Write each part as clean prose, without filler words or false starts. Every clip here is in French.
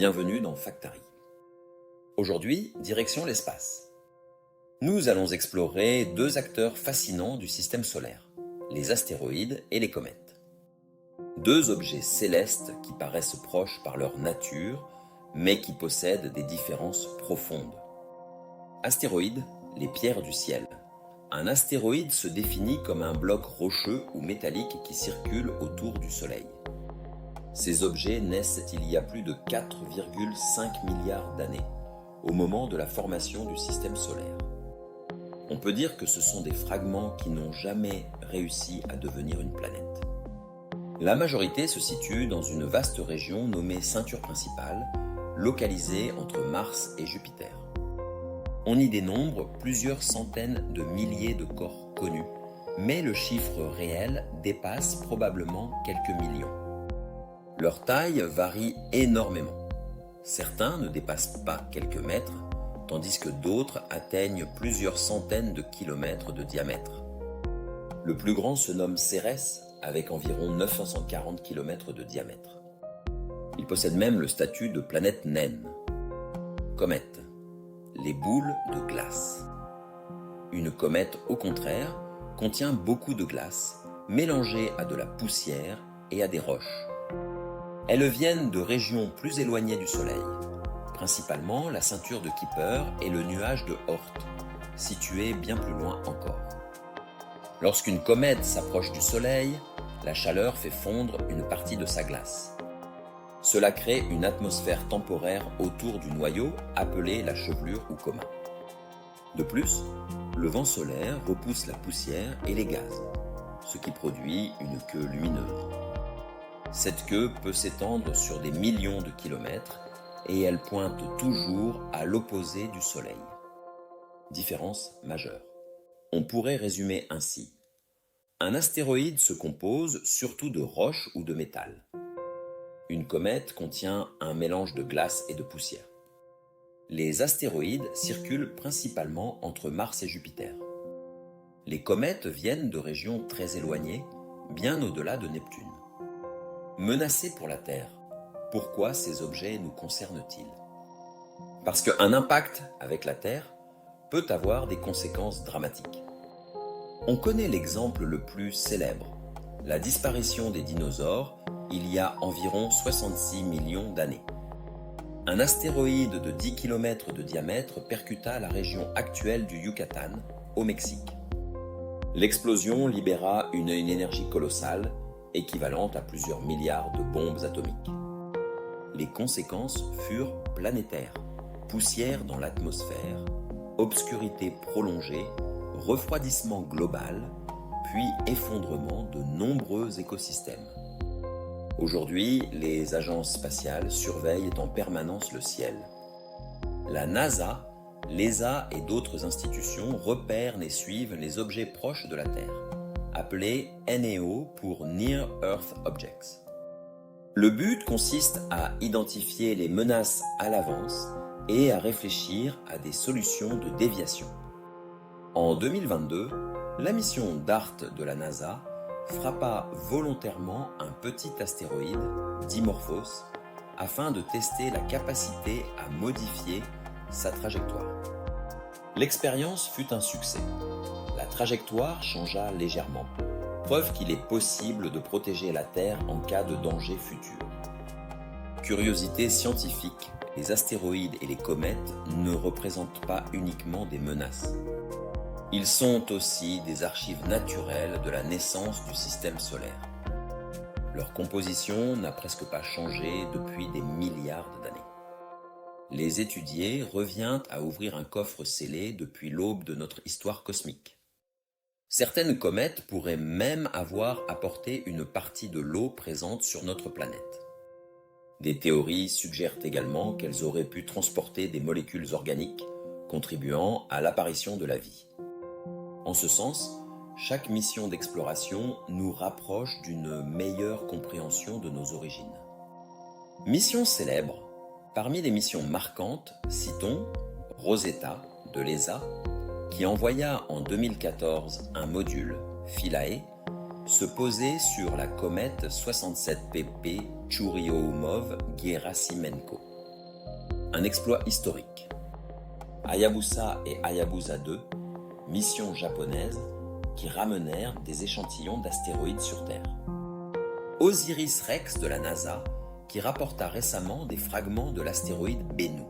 bienvenue dans Factari. Aujourd'hui, direction l'espace. Nous allons explorer deux acteurs fascinants du système solaire, les astéroïdes et les comètes. Deux objets célestes qui paraissent proches par leur nature, mais qui possèdent des différences profondes. Astéroïdes, les pierres du ciel. Un astéroïde se définit comme un bloc rocheux ou métallique qui circule autour du Soleil. Ces objets naissent il y a plus de 4,5 milliards d'années, au moment de la formation du système solaire. On peut dire que ce sont des fragments qui n'ont jamais réussi à devenir une planète. La majorité se situe dans une vaste région nommée ceinture principale, localisée entre Mars et Jupiter. On y dénombre plusieurs centaines de milliers de corps connus, mais le chiffre réel dépasse probablement quelques millions. Leur taille varie énormément. Certains ne dépassent pas quelques mètres, tandis que d'autres atteignent plusieurs centaines de kilomètres de diamètre. Le plus grand se nomme Cérès, avec environ 940 km de diamètre. Il possède même le statut de planète naine. Comète. Les boules de glace. Une comète, au contraire, contient beaucoup de glace, mélangée à de la poussière et à des roches. Elles viennent de régions plus éloignées du Soleil, principalement la ceinture de Kuiper et le nuage de Oort, situé bien plus loin encore. Lorsqu'une comète s'approche du Soleil, la chaleur fait fondre une partie de sa glace. Cela crée une atmosphère temporaire autour du noyau appelée la chevelure ou coma. De plus, le vent solaire repousse la poussière et les gaz, ce qui produit une queue lumineuse. Cette queue peut s'étendre sur des millions de kilomètres et elle pointe toujours à l'opposé du Soleil. Différence majeure. On pourrait résumer ainsi. Un astéroïde se compose surtout de roches ou de métal. Une comète contient un mélange de glace et de poussière. Les astéroïdes circulent principalement entre Mars et Jupiter. Les comètes viennent de régions très éloignées, bien au-delà de Neptune. Menacés pour la Terre, pourquoi ces objets nous concernent-ils ? Parce qu'un impact avec la Terre peut avoir des conséquences dramatiques. On connaît l'exemple le plus célèbre, la disparition des dinosaures il y a environ 66 millions d'années. Un astéroïde de 10 km de diamètre percuta la région actuelle du Yucatan, au Mexique. L'explosion libéra une énergie colossale, équivalente à plusieurs milliards de bombes atomiques. Les conséquences furent planétaires, poussière dans l'atmosphère, obscurité prolongée, refroidissement global, puis effondrement de nombreux écosystèmes. Aujourd'hui, les agences spatiales surveillent en permanence le ciel. La NASA, l'ESA et d'autres institutions repèrent et suivent les objets proches de la Terre, appelés NEO pour Near Earth Objects. Le but consiste à identifier les menaces à l'avance et à réfléchir à des solutions de déviation. En 2022, la mission DART de la NASA frappa volontairement un petit astéroïde, Dimorphos, afin de tester la capacité à modifier sa trajectoire. L'expérience fut un succès. La trajectoire changea légèrement, preuve qu'il est possible de protéger la Terre en cas de danger futur. Curiosité scientifique, les astéroïdes et les comètes ne représentent pas uniquement des menaces. Ils sont aussi des archives naturelles de la naissance du système solaire. Leur composition n'a presque pas changé depuis des milliards d'années. Les étudier revient à ouvrir un coffre scellé depuis l'aube de notre histoire cosmique. Certaines comètes pourraient même avoir apporté une partie de l'eau présente sur notre planète. Des théories suggèrent également qu'elles auraient pu transporter des molécules organiques, contribuant à l'apparition de la vie. En ce sens, chaque mission d'exploration nous rapproche d'une meilleure compréhension de nos origines. Missions célèbres. Parmi les missions marquantes, citons Rosetta de l'ESA, qui envoya en 2014 un module, Philae, se poser sur la comète 67 pp Churyumov-Gerasimenko. Un exploit historique. Hayabusa et Hayabusa 2, missions japonaises qui ramenèrent des échantillons d'astéroïdes sur Terre. Osiris-Rex de la NASA qui rapporta récemment des fragments de l'astéroïde Bennu.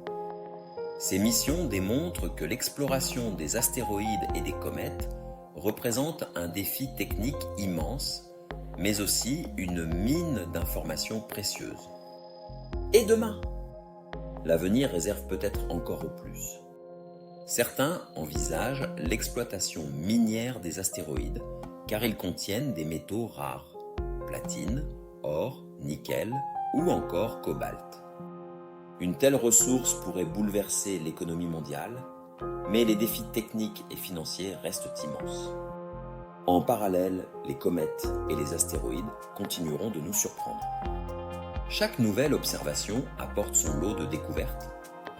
Ces missions démontrent que l'exploration des astéroïdes et des comètes représente un défi technique immense, mais aussi une mine d'informations précieuses. Et demain? L'avenir réserve peut-être encore au plus. Certains envisagent l'exploitation minière des astéroïdes, car ils contiennent des métaux rares, platine, or, nickel ou encore cobalt. Une telle ressource pourrait bouleverser l'économie mondiale, mais les défis techniques et financiers restent immenses. En parallèle, les comètes et les astéroïdes continueront de nous surprendre. Chaque nouvelle observation apporte son lot de découvertes,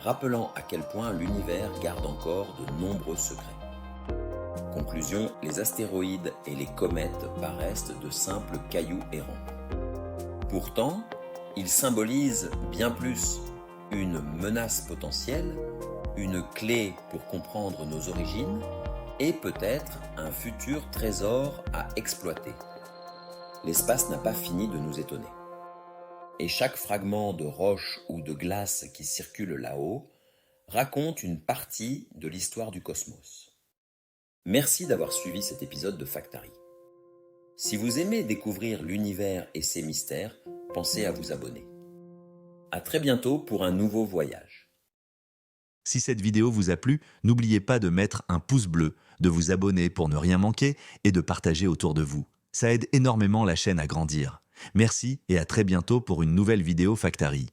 rappelant à quel point l'univers garde encore de nombreux secrets. Conclusion, les astéroïdes et les comètes paraissent de simples cailloux errants. Pourtant, ils symbolisent bien plus: une menace potentielle, une clé pour comprendre nos origines et peut-être un futur trésor à exploiter. L'espace n'a pas fini de nous étonner. Et chaque fragment de roche ou de glace qui circule là-haut raconte une partie de l'histoire du cosmos. Merci d'avoir suivi cet épisode de Factari. Si vous aimez découvrir l'univers et ses mystères, pensez à vous abonner. À très bientôt pour un nouveau voyage. Si cette vidéo vous a plu, n'oubliez pas de mettre un pouce bleu, de vous abonner pour ne rien manquer et de partager autour de vous. Ça aide énormément la chaîne à grandir. Merci et à très bientôt pour une nouvelle vidéo Factari.